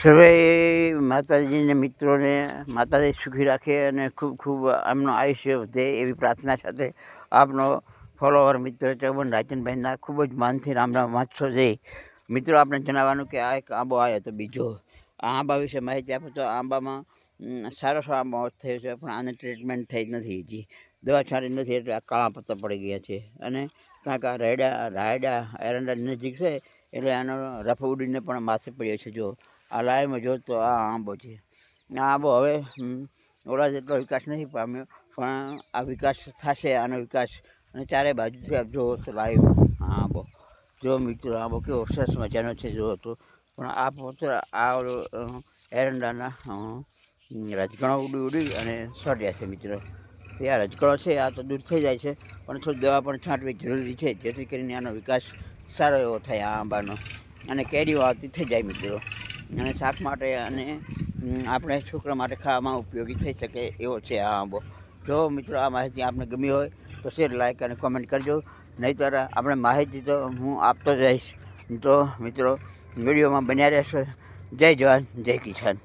સર્વે માતાજીને મિત્રોને માતાજી સુખી રાખે અને ખૂબ ખૂબ આમનું આયુષ્ય વધે એવી પ્રાર્થના સાથે આપનો ફોલોવર મિત્ર ચૌબન રાજનભાઈના ખૂબ જ માનથી રામ રામ વાંચશો જઈ. મિત્રો આપણે જણાવવાનું કે આ એક આંબો આવ્યો હતો બીજો. આ આંબા વિશે માહિતી આપો તો આંબામાં સારો આંબો થયો છે, પણ આને ટ્રીટમેન્ટ થઈ નથી, હજી દવા છાંટી નથી, એટલે આ કાળા પત્તા પડી ગયા છે. અને કાંક આ રાયડા એરંડા નજીક છે એટલે આનો રફ ઉડીને પણ માથે પડ્યો છે. જો આ લાઈવમાં જો તો આ આંબો છે. આ આંબો હવે ઓલા જેટલો વિકાસ નથી પામ્યો, પણ આ વિકાસ થશે, આનો વિકાસ. અને ચારે બાજુથી આપ જુઓ તો લાઈવ આંબો જો મિત્રો, આંબો કેવો સરસ મજાનો છે જુઓ તો. પણ આ પોતે આ એરંડાના રજકણો ઉડી અને સડ્યા છે મિત્રો. તો આ રજકણો છે આ તો દૂર થઈ જાય છે, પણ થોડી દવા પણ છાંટવી જરૂરી છે, જેથી કરીને આનો વિકાસ સારો એવો થાય આ આંબાનો, અને કેરીઓ આવતી થઈ જાય મિત્રો. અને શાક માટે અને આપણે છોકરા માટે ખાવામાં ઉપયોગી થઈ શકે એવો છે આ આંબો. જો મિત્રો આ માહિતી આપને ગમી હોય તો શેર, લાઈક અને કોમેન્ટ કરજો. નહીંતર આપણે માહિતી તો હું આપતો જઈશ. તો મિત્રો વિડીયોમાં બન્યા રહેશો. જય જવાન જય કિસાન.